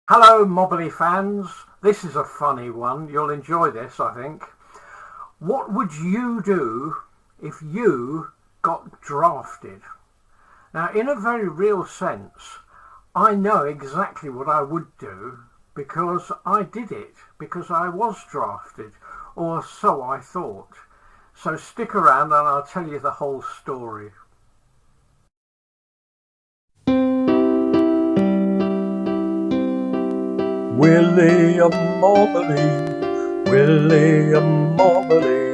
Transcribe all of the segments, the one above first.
Hello Mobberley fans, this is a funny one, you'll enjoy this I think. What would you do if you got drafted? Now in a very real sense, I know exactly what I would do because I did it, because I was drafted, or so I thought. So stick around and I'll tell you the whole story. Willy a Mobberley, Willy a Mobberley.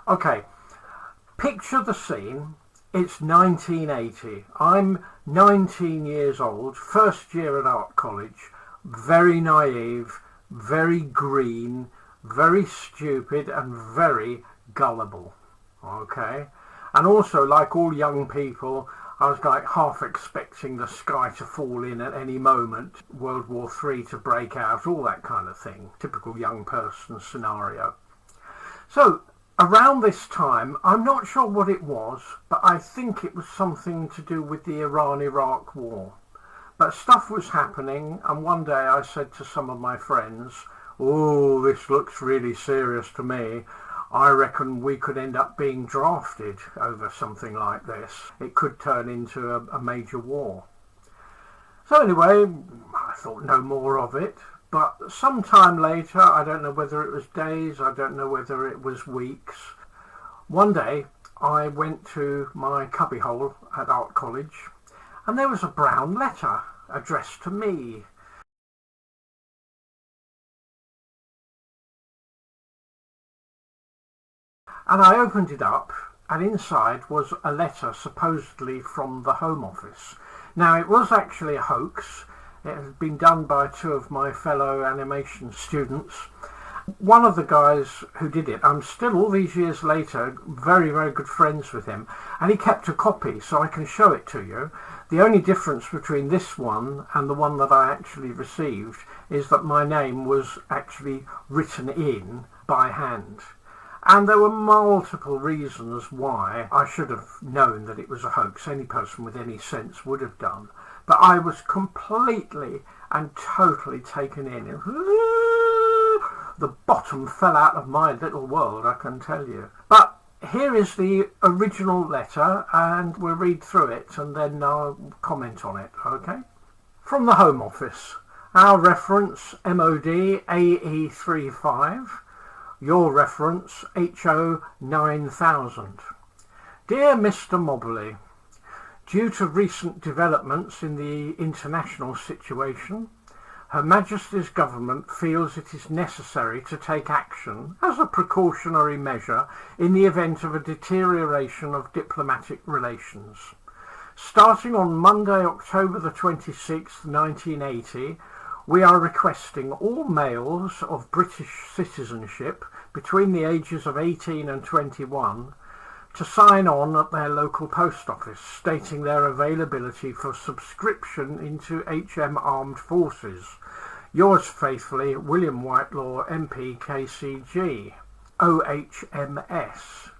Okay, picture the scene. It's 1980. I'm 19 years old, first year at art college, very naive, very green, very stupid and very gullible. Okay? And also, like all young people, I was like half expecting the sky to fall in at any moment, World War III to break out, all that kind of thing. Typical young person scenario. So, around this time, I'm not sure what it was, but I think it was something to do with the Iran-Iraq war. But stuff was happening, and one day I said to some of my friends, "Oh, this looks really serious to me. I reckon we could end up being drafted over something like this. It could turn into a major war." So anyway, I thought no more of it. But some time later, I don't know whether it was days, I don't know whether it was weeks, one day I went to my cubbyhole at art college and there was a brown letter addressed to me. And I opened it up and inside was a letter supposedly from the Home Office. Now it was actually a hoax. It had been done by two of my fellow animation students. One of the guys who did it, I'm still all these years later very, very good friends with him, and he kept a copy so I can show it to you. The only difference between this one and the one that I actually received is that my name was actually written in by hand. And there were multiple reasons why I should have known that it was a hoax. Any person with any sense would have done. But I was completely and totally taken in. The bottom fell out of my little world, I can tell you. But here is the original letter, and we'll read through it and then I'll comment on it, okay? From the Home Office. Our reference, MOD AE35. Your reference, HO 9000. Dear Mr. Mobberley, due to recent developments in the international situation, Her Majesty's government feels it is necessary to take action as a precautionary measure in the event of a deterioration of diplomatic relations. Starting on Monday, October the 26th, 1980, we are requesting all males of British citizenship between the ages of 18 and 21 to sign on at their local post office, stating their availability for subscription into HM Armed Forces. Yours faithfully, William Whitelaw, MP KCG, OHMS.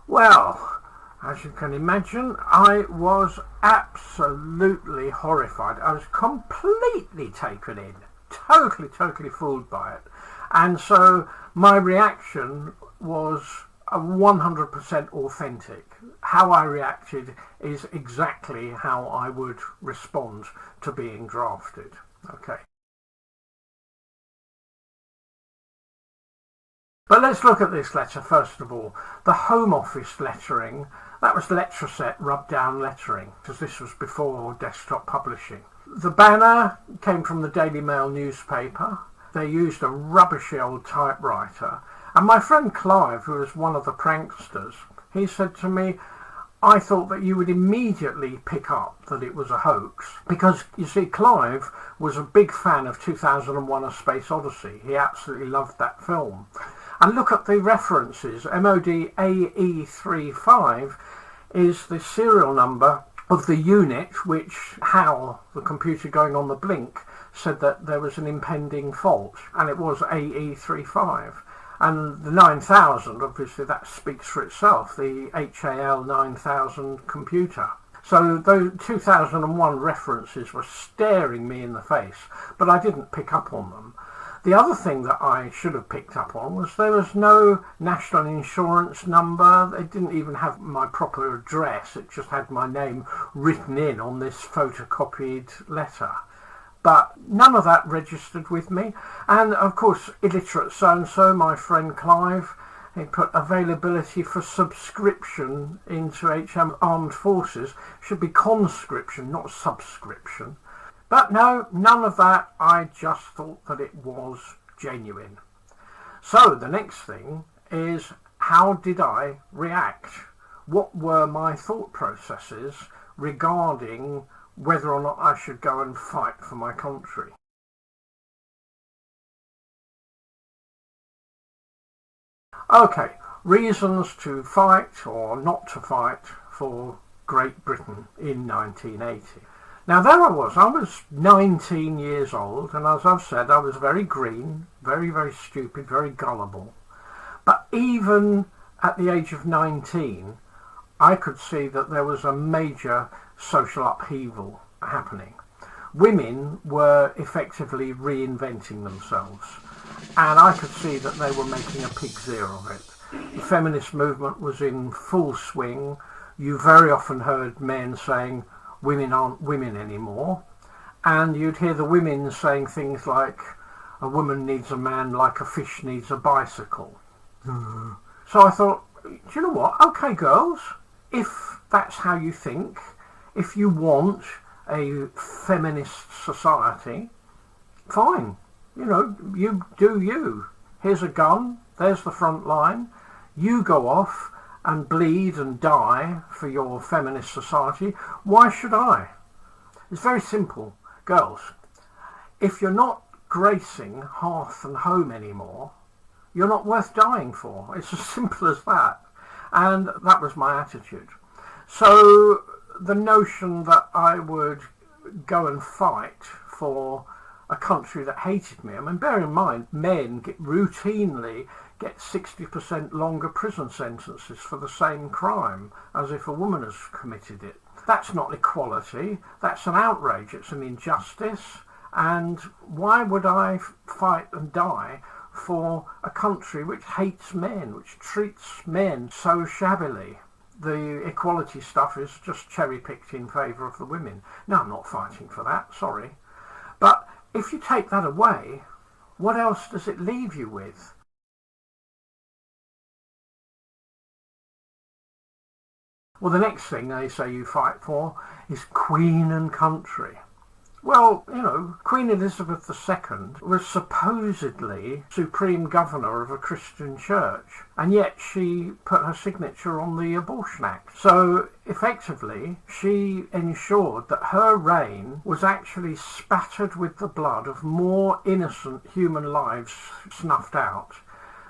Well, as you can imagine, I was absolutely horrified. I was completely taken in, totally fooled by it. And so my reaction was 100% authentic. How I reacted is exactly how I would respond to being drafted. Okay. But let's look at this letter first of all. The Home Office lettering, that was Letraset rub down lettering, because this was before desktop publishing. The banner came from the Daily Mail newspaper. They used a rubbishy old typewriter. And my friend Clive, who was one of the pranksters, he said to me, I thought that you would immediately pick up that it was a hoax. Because, you see, Clive was a big fan of 2001 A Space Odyssey. He absolutely loved that film. And look at the references. MOD AE35 is the serial number of the unit, which HAL, the computer going on the blink, said that there was an impending fault, and it was AE35. And the 9000, obviously that speaks for itself, the HAL 9000 computer. So those 2001 references were staring me in the face, but I didn't pick up on them. The other thing that I should have picked up on was there was no national insurance number. They didn't even have my proper address. It just had my name written in on this photocopied letter. But none of that registered with me. And of course, illiterate so-and-so, my friend Clive, he put availability for subscription into HM Armed Forces. Should be conscription, not subscription. But no, none of that. I just thought that it was genuine. So the next thing is, how did I react? What were my thought processes regarding whether or not I should go and fight for my country? Okay, reasons to fight or not to fight for Great Britain in 1980. Now there I was 19 years old, and as I've said, I was very green, very, very stupid, very gullible. But even at the age of 19, I could see that there was a major social upheaval happening. Women were effectively reinventing themselves, and I could see that they were making a pig's ear of it. The feminist movement was in full swing. You very often heard men saying, women aren't women anymore, and you'd hear the women saying things like, a woman needs a man like a fish needs a bicycle. So I thought, do you know what? Okay, girls, if that's how you think, if you want a feminist society, fine. You know, you do you. Here's a gun, there's the front line. You go off and bleed and die for your feminist society. Why should I? It's very simple. Girls, if you're not gracing hearth and home anymore, you're not worth dying for. It's as simple as that. And that was my attitude. So the notion that I would go and fight for a country that hated me, I mean, bear in mind, men routinely get 60% longer prison sentences for the same crime as if a woman has committed it. That's not equality, that's an outrage, it's an injustice, and why would I fight and die for a country which hates men, which treats men so shabbily? The equality stuff is just cherry-picked in favour of the women. No, I'm not fighting for that, sorry. But if you take that away, what else does it leave you with? Well, the next thing they say you fight for is Queen and country. Well, you know, Queen Elizabeth II was supposedly Supreme Governor of a Christian church, and yet she put her signature on the Abortion Act. So, effectively, she ensured that her reign was actually spattered with the blood of more innocent human lives snuffed out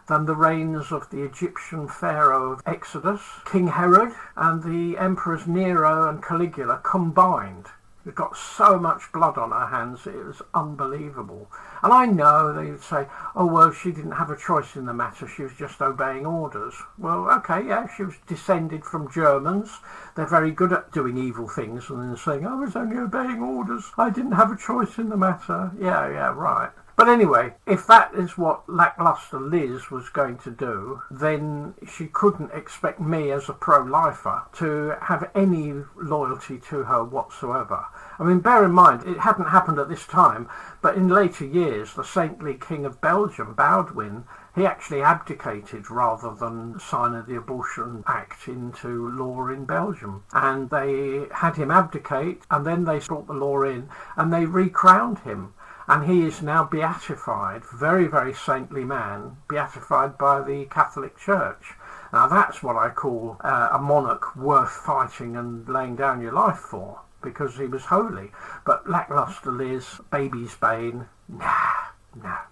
than the reigns of the Egyptian pharaoh of Exodus, King Herod, and the emperors Nero and Caligula combined. We've got so much blood on her hands, it was unbelievable. And I know they would say, oh, well, she didn't have a choice in the matter, she was just obeying orders. Well, okay, yeah, she was descended from Germans. They're very good at doing evil things and then saying, I was only obeying orders, I didn't have a choice in the matter. Yeah, right. But anyway, if that is what lacklustre Liz was going to do, then she couldn't expect me as a pro-lifer to have any loyalty to her whatsoever. I mean, bear in mind, it hadn't happened at this time, but in later years, the saintly King of Belgium, Baldwin, he actually abdicated rather than sign the Abortion Act into law in Belgium. And they had him abdicate, and then they brought the law in, and they recrowned him. And he is now beatified, very, very saintly man, beatified by the Catholic Church. Now that's what I call a monarch worth fighting and laying down your life for, because he was holy. But lacklustre Liz, baby's bane, nah,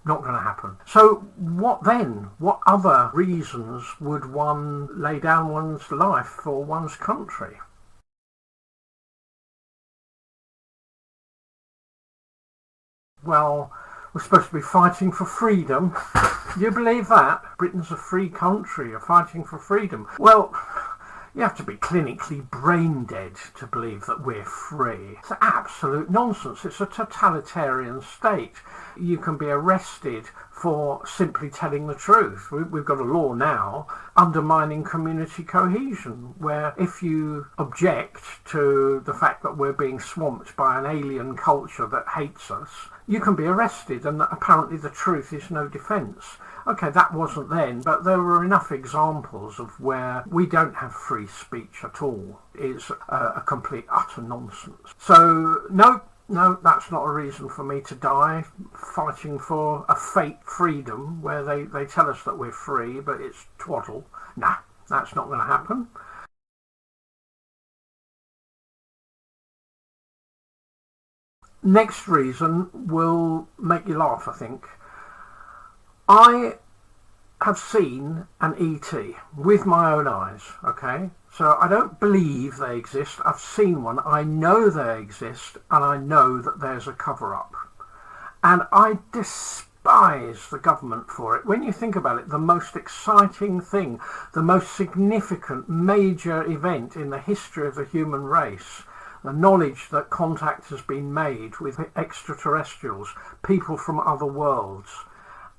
not going to happen. So what then? What other reasons would one lay down one's life for one's country? Well, we're supposed to be fighting for freedom. Do you believe that? Britain's a free country, you're fighting for freedom. Well, you have to be clinically brain dead to believe that we're free. It's absolute nonsense. It's a totalitarian state. You can be arrested for simply telling the truth. We've got a law now undermining community cohesion, where if you object to the fact that we're being swamped by an alien culture that hates us, you can be arrested, and apparently the truth is no defence. Okay, that wasn't then, but there were enough examples of where we don't have free speech at all. It's a complete, utter nonsense. So, no, that's not a reason for me to die fighting for a fake freedom where they tell us that we're free, but it's twaddle. Nah, that's not going to happen. Next reason will make you laugh, I think. I have seen an ET with my own eyes, okay? So I don't believe they exist. I've seen one. I know they exist, and I know that there's a cover-up. And I despise the government for it. When you think about it, the most exciting thing, the most significant major event in the history of the human race, the knowledge that contact has been made with extraterrestrials, people from other worlds,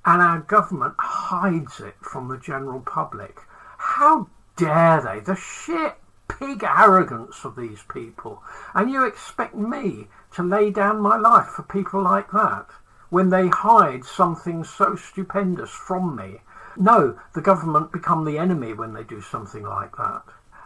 and our government hides it from the general public. How dare they? The sheer pig arrogance of these people. And you expect me to lay down my life for people like that when they hide something so stupendous from me? No, the government become the enemy when they do something like that.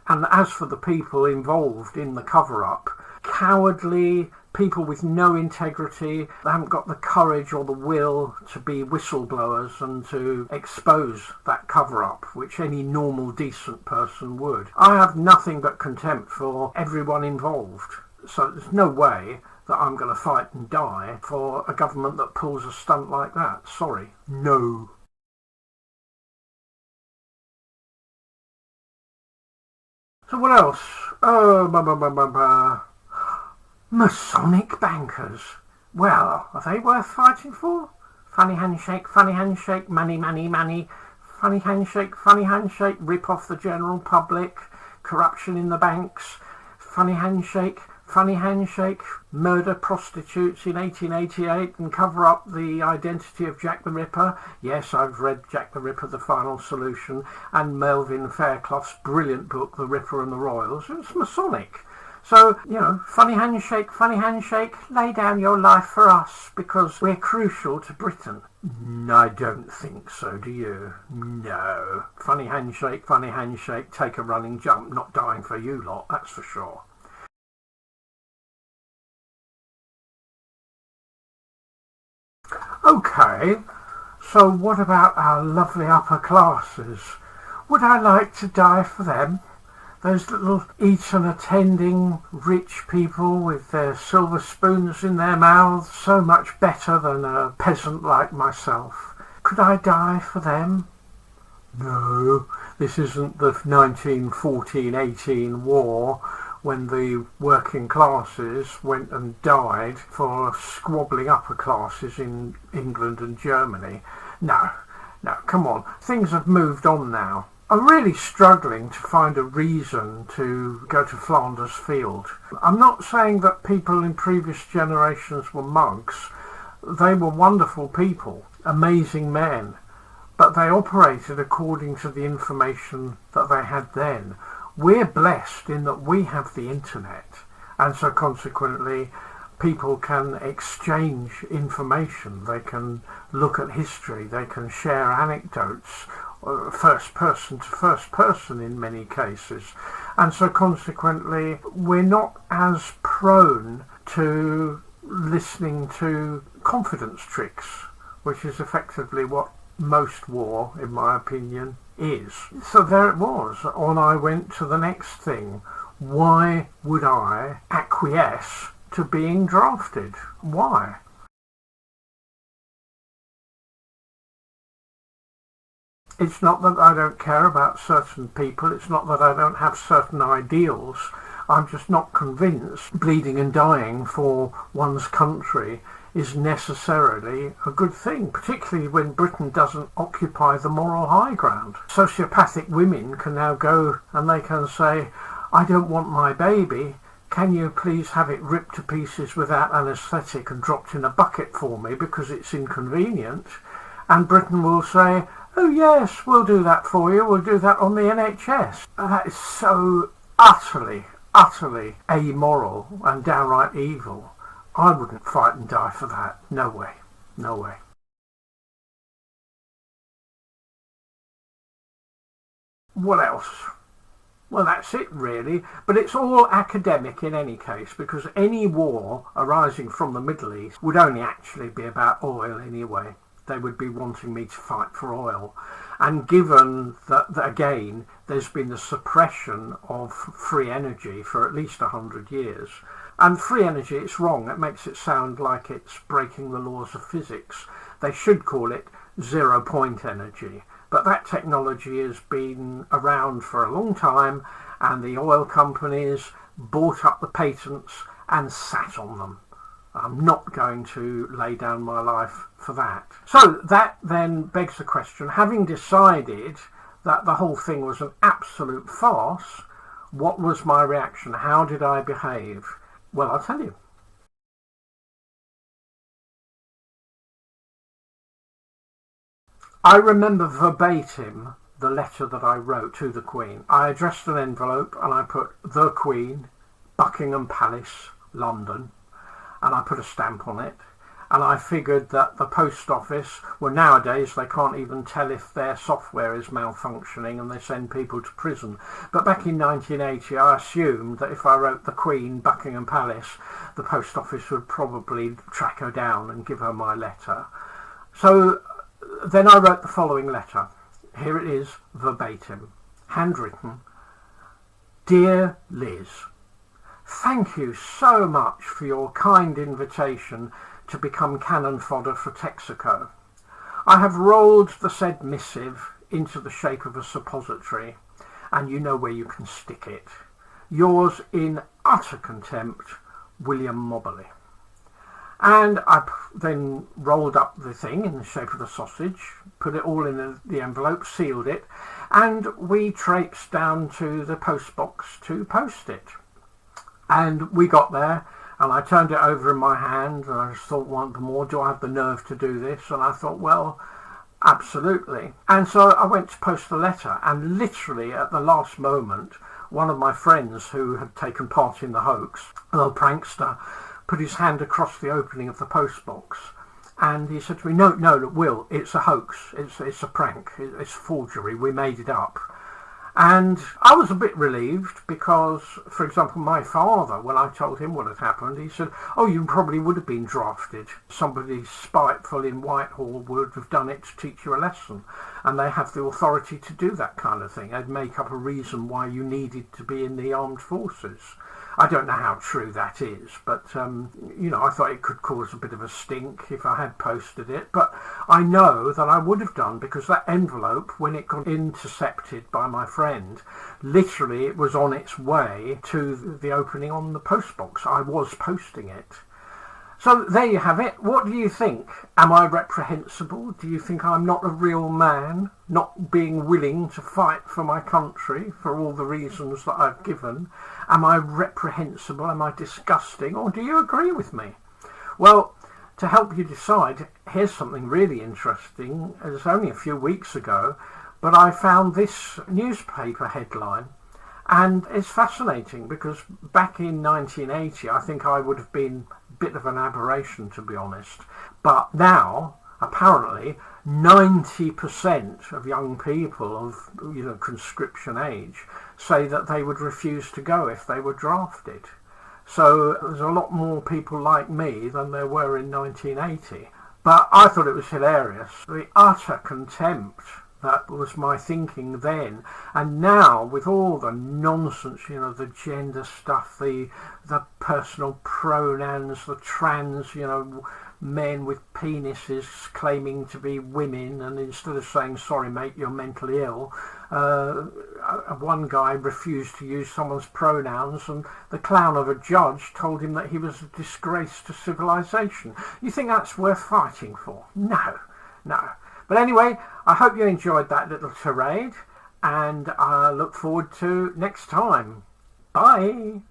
And as for the people involved in the cover-up, cowardly people with no integrity, they haven't got the courage or the will to be whistleblowers and to expose that cover-up, which any normal, decent person would. I have nothing but contempt for everyone involved. So there's no way that I'm going to fight and die for a government that pulls a stunt like that. Sorry. No. So what else? Masonic bankers. Well, are they worth fighting for? Funny handshake, money, money, money. Funny handshake, rip off the general public, corruption in the banks. Funny handshake, murder prostitutes in 1888 and cover up the identity of Jack the Ripper. Yes, I've read Jack the Ripper, The Final Solution, and Melvin Fairclough's brilliant book, The Ripper and the Royals. It's Masonic. So, you know, funny handshake, lay down your life for us because we're crucial to Britain. I don't think so, do you? No. Funny handshake, take a running jump, not dying for you lot, that's for sure. Okay, so what about our lovely upper classes? Would I like to die for them? Those little Eton attending rich people with their silver spoons in their mouths, so much better than a peasant like myself. Could I die for them? No, this isn't the 1914-18 war when the working classes went and died for squabbling upper classes in England and Germany. No, come on. Things have moved on now. I'm really struggling to find a reason to go to Flanders Field. I'm not saying that people in previous generations were monks. They were wonderful people, amazing men, but they operated according to the information that they had then. We're blessed in that we have the internet, and so consequently people can exchange information, they can look at history, they can share anecdotes, first person to first person in many cases, and so consequently we're not as prone to listening to confidence tricks, which is effectively what most war, in my opinion, is. So there it was. On I went to the next thing. Why would I acquiesce to being drafted? Why? It's not that I don't care about certain people, it's not that I don't have certain ideals. I'm just not convinced bleeding and dying for one's country is necessarily a good thing, particularly when Britain doesn't occupy the moral high ground. Sociopathic women can now go and they can say, I don't want my baby, can you please have it ripped to pieces without anaesthetic and dropped in a bucket for me because it's inconvenient? And Britain will say, oh yes, we'll do that for you, we'll do that on the NHS. And that is so utterly amoral and downright evil. I wouldn't fight and die for that. No way. No way. What else? Well, that's it really, but it's all academic in any case, because any war arising from the Middle East would only actually be about oil anyway. They would be wanting me to fight for oil. And given that again, there's been the suppression of free energy for at least 100 years, and free energy, it's wrong, it makes it sound like it's breaking the laws of physics. They should call it 0 point energy. But that technology has been around for a long time, and the oil companies bought up the patents and sat on them. I'm not going to lay down my life for that. So that then begs the question, having decided that the whole thing was an absolute farce, what was my reaction? How did I behave? Well, I'll tell you. I remember verbatim the letter that I wrote to the Queen. I addressed an envelope and I put the Queen, Buckingham Palace, London, and I put a stamp on it. And I figured that the post office, well, nowadays they can't even tell if their software is malfunctioning and they send people to prison. But back in 1980, I assumed that if I wrote the Queen, Buckingham Palace, the post office would probably track her down and give her my letter. So then I wrote the following letter. Here it is, verbatim, handwritten. Dear Liz, thank you so much for your kind invitation to become cannon fodder for Texaco. I have rolled the said missive into the shape of a suppository, and you know where you can stick it. Yours in utter contempt, William Mobberley. And I then rolled up the thing in the shape of a sausage, put it all in the envelope, sealed it, and we traipsed down to the post box to post it. And we got there, and I turned it over in my hand, and I just thought, once more, do I have the nerve to do this? And I thought, well, absolutely. And so I went to post the letter, and literally at the last moment, one of my friends who had taken part in the hoax, a little prankster, put his hand across the opening of the post box, and he said to me, no, Will, it's a hoax, it's a prank, it's forgery, we made it up. And I was a bit relieved because, for example, my father, when I told him what had happened, he said, oh, you probably would have been drafted. Somebody spiteful in Whitehall would have done it to teach you a lesson. And they have the authority to do that kind of thing. They'd make up a reason why you needed to be in the armed forces. I don't know how true that is, but, I thought it could cause a bit of a stink if I had posted it. But I know that I would have done, because that envelope, when it got intercepted by my friend, literally it was on its way to the opening on the postbox. I was posting it. So there you have it. What do you think? Am I reprehensible? Do you think I'm not a real man, not being willing to fight for my country for all the reasons that I've given? Am I reprehensible? Am I disgusting? Or do you agree with me? Well, to help you decide, here's something really interesting. It was only a few weeks ago, but I found this newspaper headline. And it's fascinating because back in 1980, I think I would have been a bit of an aberration, to be honest. But now, apparently, 90% of young people of conscription age say that they would refuse to go if they were drafted. So there's a lot more people like me than there were in 1980. But I thought it was hilarious. The utter contempt. That was my thinking then. And now, with all the nonsense, the gender stuff, the personal pronouns, the trans, men with penises claiming to be women, and instead of saying, sorry mate, you're mentally ill, one guy refused to use someone's pronouns, and the clown of a judge told him that he was a disgrace to civilization. You think that's worth fighting for? No, no. But anyway, I hope you enjoyed that little tirade, and I look forward to next time. Bye.